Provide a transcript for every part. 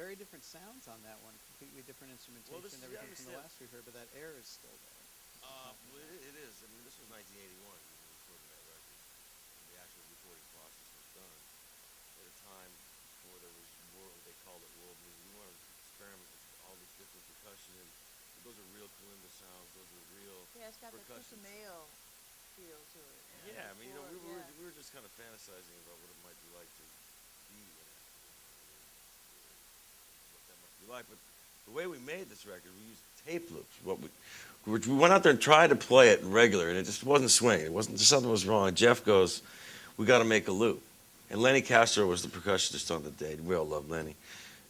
very different sounds on that one, completely different Well, instrumentation, this is, you everything from the understand. last we heard, but that air is still there. Well, it is. I mean, this was 1981 when we recorded that record. And the actual recording process was done at a time before there was world. They called it world music. We wanted to experiment with all these different percussion, and those are real kalimba sounds. Those are real Yeah, it's got the percussion. Cusameo feel to it. Yeah, I mean, Yeah. we were just kind of fantasizing about what it might be like to be in it. What that might be like. But the way we made this record, we used tape loops. We went out there and tried to play it regular, and it just wasn't swinging. It wasn't. Something was wrong. Jeff goes, "We got to make a loop." And Lenny Castro was the percussionist on the day. We all love Lenny.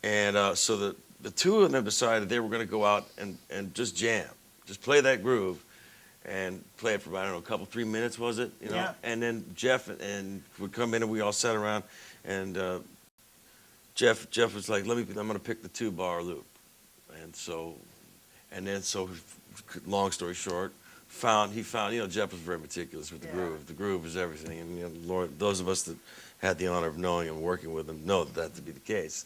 And so the two of them decided they were going to go out and just jam, just play that groove, and play it for, I don't know, a couple, 3 minutes, was it? You know? Yeah. And then Jeff and would come in, and we all sat around, and Jeff was like, I'm going to pick the 2-bar loop. So long story short, he found, Jeff was very meticulous with the groove. The groove is everything. And, Lord, those of us that had the honor of knowing him and working with him know that to be the case.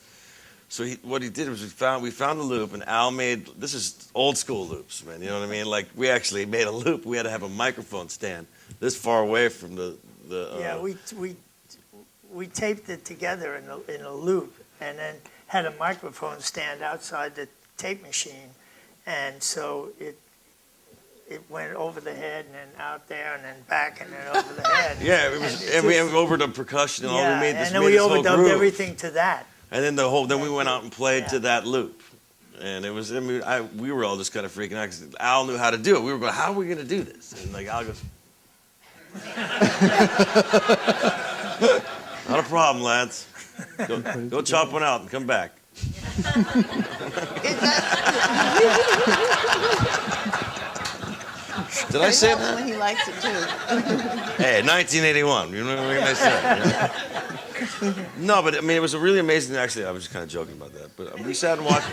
So what he did was we found the loop, and Al this is old school loops, man, you know what I mean? Like, we actually made a loop. We had to have a microphone stand this far away from the Yeah, we taped it together in a loop, and then had a microphone stand outside the tape machine, and so it went over the head and then out there and then back and then over the head. Yeah, and we over the percussion and all. Yeah, We made this, and then made we this whole overdubbed groove. everything to that. And then we went out and played to that loop. And it was, we were all just kind of freaking out because Al knew how to do it. We were going, how are we going to do this? And like Al goes, not a problem, lads. Go chop one out and come back. Did I say that? When he likes it too. Hey, 1981. You know what I said? No, but I mean, it was a really amazing. Actually, I was just kind of joking about that. But we sat and watched.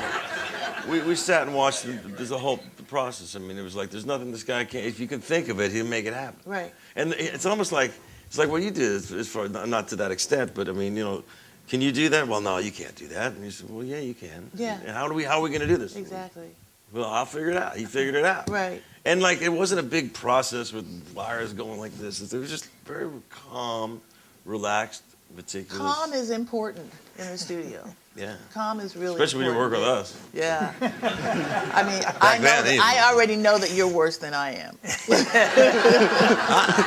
We sat and watched. There's a whole process. I mean, it was like there's nothing this guy can't. If you can think of it, he'll make it happen. Right. And it's almost like what you did. As far not to that extent, but I mean, can you do that? Well, no, you can't do that. And he said, well, yeah, you can. Yeah. And how are we going to do this? Exactly. Well, I'll figure it out. He figured it out. Right. And like, it wasn't a big process with wires going like this. It was just very calm, relaxed, meticulous. Calm is important in the studio. Yeah. Calm is really Especially important. when you work with us. Yeah. I mean, I already know that you're worse than I am.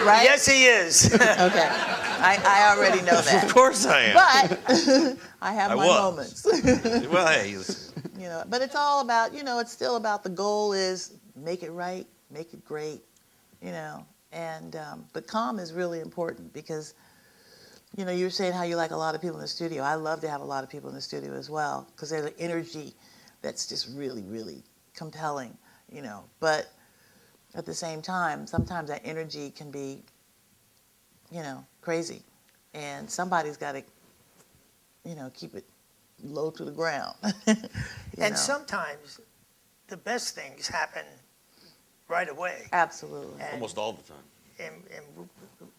Right? Yes, he is. Okay. I already know that. Of course I am. But I have my moments. Well, hey, But it's all about, it's still about the goal is make it right, make it great, and but calm is really important because, you were saying how you like a lot of people in the studio. I love to have a lot of people in the studio as well because there's an energy that's just really, really compelling, But at the same time, sometimes that energy can be, crazy, and somebody's got to, keep it low to the ground. And sometimes the best things happen right away. Absolutely. And almost all the time. in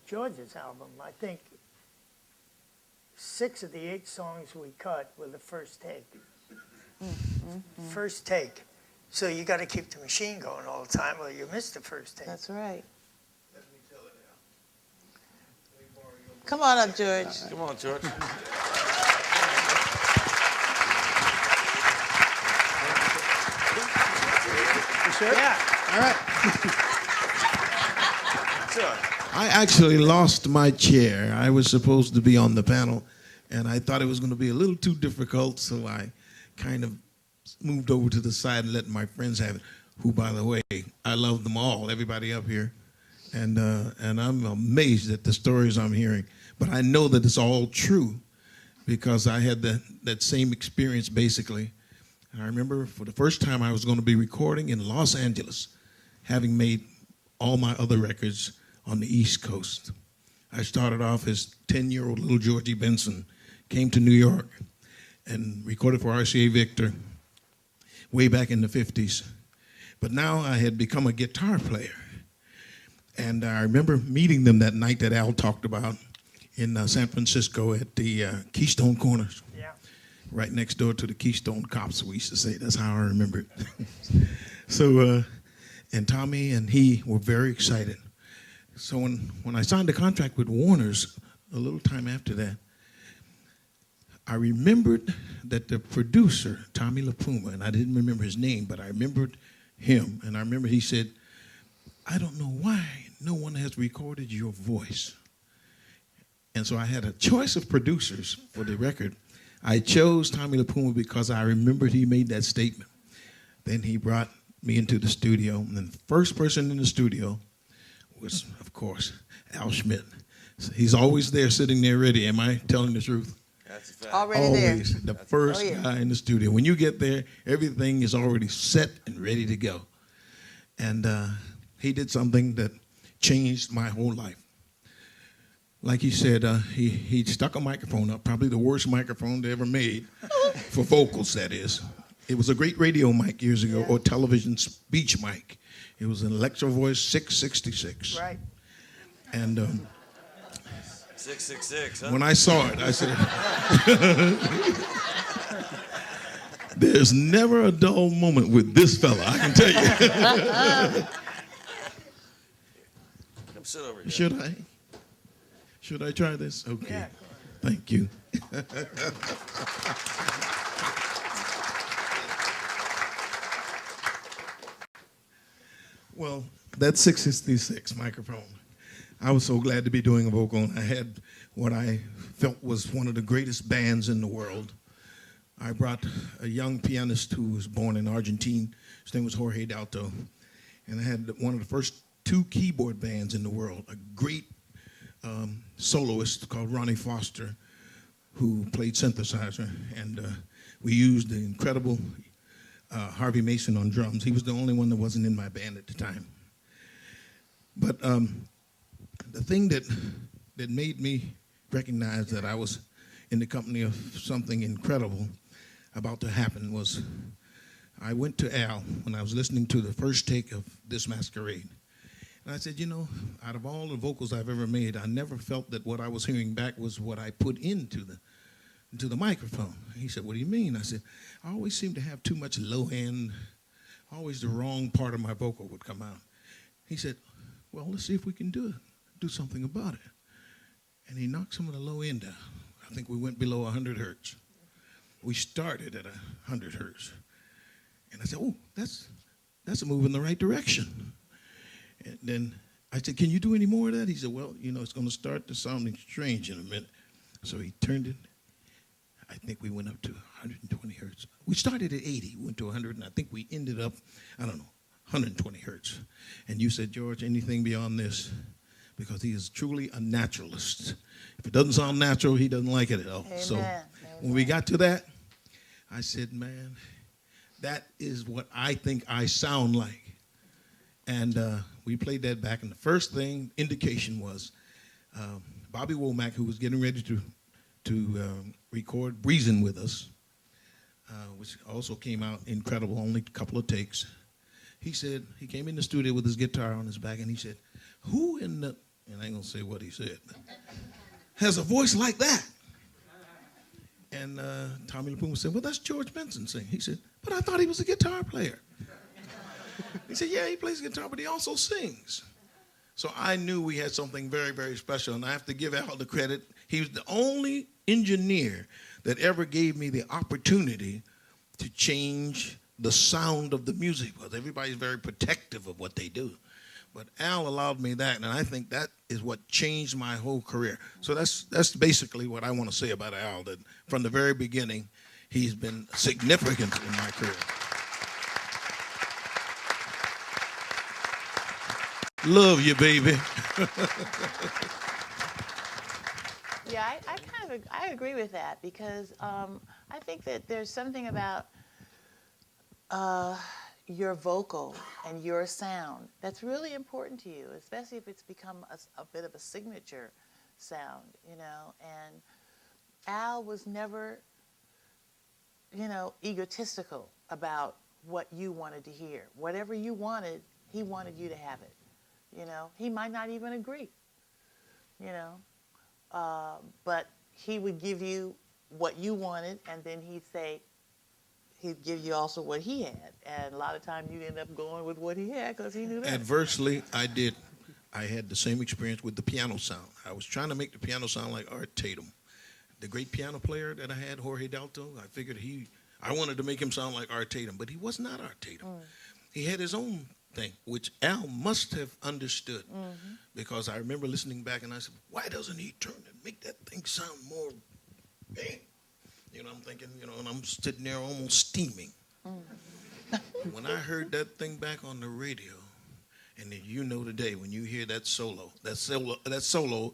George's album, I think 6 of the 8 songs we cut were the first take. First take. So you got to keep the machine going all the time or you miss the first take. That's right. Let me tell it now. Come on up, George. Come on, George. Sure? Yeah. All right. Sure. I actually lost my chair. I was supposed to be on the panel, and I thought it was going to be a little too difficult, so I kind of moved over to the side and let my friends have it, who, by the way, I love them all, everybody up here. And I'm amazed at the stories I'm hearing. But I know that it's all true because I had that same experience, basically. And I remember for the first time I was going to be recording in Los Angeles, having made all my other records on the East Coast. I started off as 10-year-old little Georgie Benson, came to New York, and recorded for RCA Victor way back in the 50s. But now I had become a guitar player. And I remember meeting them that night that Al talked about in San Francisco at the Keystone Corners. Yeah. right next door to the Keystone Cops, we used to say. That's how I remember it. So, and Tommy and he were very excited. So when I signed the contract with Warner's, a little time after that, I remembered that the producer, Tommy LaPuma, and I didn't remember his name, but I remembered him, and I remember he said, I don't know why no one has recorded your voice. And so I had a choice of producers for the record. I chose Tommy LaPuma because I remembered he made that statement. Then he brought me into the studio, and the first person in the studio was, of course, Al Schmitt. So he's always there, sitting there ready. Am I telling the truth? That's a fact. Already Always there. the first Oh, yeah. guy in the studio. When you get there, everything is already set and ready to go. And he did something that changed my whole life. Like he said, he stuck a microphone up, probably the worst microphone they ever made, for vocals, that is. It was a great radio mic years ago, or television speech mic. It was an Electro Voice 666. Right. And 666, huh? when I saw it, I said, there's never a dull moment with this fella, I can tell you. Come sit over here. Should I? Should I try this? Okay. Yeah. Thank you. Well, that 666 microphone, I was so glad to be doing a vocal, and I had what I felt was one of the greatest bands in the world. I brought a young pianist who was born in Argentina. His name was Jorge Dalto. And I had one of the first 2 keyboard bands in the world, a great soloist called Ronnie Foster, who played synthesizer. And we used the incredible Harvey Mason on drums. He was the only one that wasn't in my band at the time. But the thing that made me recognize that I was in the company of something incredible about to happen was I went to Al when I was listening to the first take of This Masquerade. And I said, you know, out of all the vocals I've ever made, I never felt that what I was hearing back was what I put into the microphone. He said, what do you mean? I said, I always seem to have too much low end. Always the wrong part of my vocal would come out. He said, well, let's see if we can do something about it. And he knocked some of the low end down. I think we went below 100 hertz. We started at 100 hertz. And I said, oh, that's a move in the right direction. And then I said, can you do any more of that? He said, well, you know, it's going to start to sounding strange in a minute. So he turned it. I think we went up to 120 hertz. We started at 80, went to 100, and I think we ended up, 120 hertz. And you said, George, anything beyond this? Because he is truly a naturalist. If it doesn't sound natural, he doesn't like it at all. Amen. So when we got to that, I said, man, that is what I think I sound like. And we played that back, and the first thing, indication was Bobby Womack, who was getting ready to record Breezin' with us, which also came out incredible, only a couple of takes. He said, he came in the studio with his guitar on his back, and he said, who in the, and I ain't gonna say what he said, has a voice like that? And Tommy LaPuma said, well, that's George Benson singing. He said, but I thought he was a guitar player. He said, yeah, he plays guitar, but he also sings. So I knew we had something very, very special, and I have to give Al the credit. He was the only engineer that ever gave me the opportunity to change the sound of the music, because everybody's very protective of what they do. But Al allowed me that, and I think that is what changed my whole career. So that's basically what I want to say about Al, that from the very beginning, he's been significant in my career. Love you, baby. Yeah, I agree with that, because I think that there's something about your vocal and your sound that's really important to you, especially if it's become a bit of a signature sound, you know. And Al was never, you know, egotistical about what you wanted to hear. Whatever you wanted, he wanted you to have it. You know, he might not even agree, you know, but he would give you what you wanted, and then he'd give you also what he had. And a lot of times you end up going with what he had because he knew that. Adversely, I did. I had the same experience with the piano sound. I was trying to make the piano sound like Art Tatum. The great piano player that I had, Jorge Dalto, I figured I wanted to make him sound like Art Tatum, but he was not Art Tatum. He had his own thing, which Al must have understood, because I remember listening back and I said, why doesn't he turn and make that thing sound more bang? You know, I'm thinking, and I'm sitting there almost steaming. When I heard that thing back on the radio, and then today when you hear that solo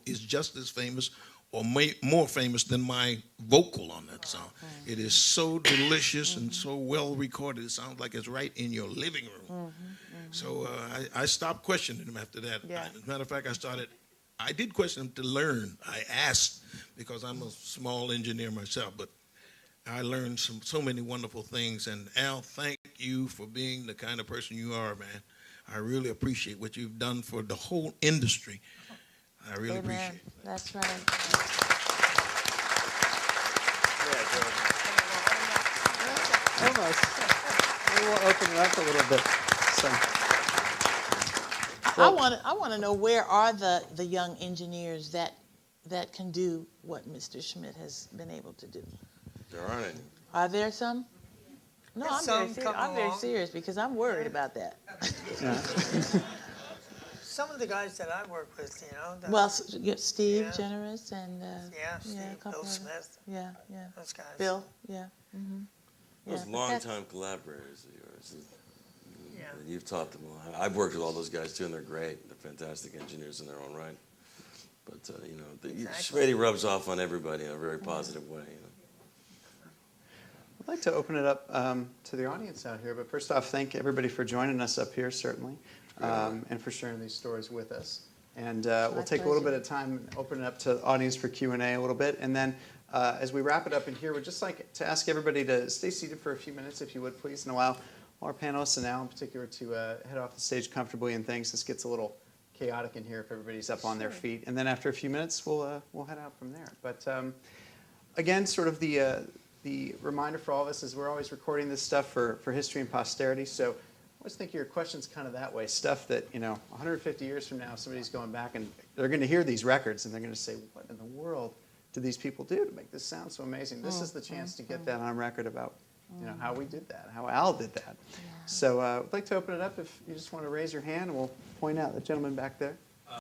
is just as famous or more famous than my vocal on that song. It is so delicious and so well recorded. It sounds like it's right in your living room. So I stopped questioning him after that. Yeah. As a matter of fact, I did question him to learn. I asked, because I'm a small engineer myself, but I learned so many wonderful things. And Al, thank you for being the kind of person you are, man. I really appreciate what you've done for the whole industry. I really appreciate it. That's right. Almost. Maybe we'll open it up a little bit. So, I want to know, where are the young engineers that can do what Mr. Schmitt has been able to do? There aren't any. Are there some? No, There's some come I'm very along. serious because I'm worried about that. yeah. Some of the guys that I work with, Well, Steve Yeah. Generous and Steve, a couple Bill others. Smith, Yeah. those guys. Bill, yeah. Those but longtime collaborators of yours. Yeah. And you've taught them a lot. I've worked with all those guys too, and they're great. They're fantastic engineers in their own right. But Exactly. Schmitt rubs off on everybody in a very positive way. I'd like to open it up to the audience out here, but first off, thank everybody for joining us up here, certainly, and for sharing these stories with us. And we'll take a little bit of time and open it up to the audience for Q&A a little bit. And then as we wrap it up in here, we'd just like to ask everybody to stay seated for a few minutes, if you would, please, and allow our panelists and Al in particular to head off the stage comfortably and things. This gets a little chaotic in here if everybody's up on their feet. And then after a few minutes, we'll head out from there. But again, sort of the reminder for all of us is we're always recording this stuff for history and posterity. So I always think of your questions kind of that way. Stuff that, 150 years from now, somebody's going back and they're going to hear these records and they're going to say, what in the world did these people do to make this sound so amazing? This is the chance to get that on record about, how we did that, how Al did that. So I'd like to open it up if you just want to raise your hand and we'll point out the gentleman back there.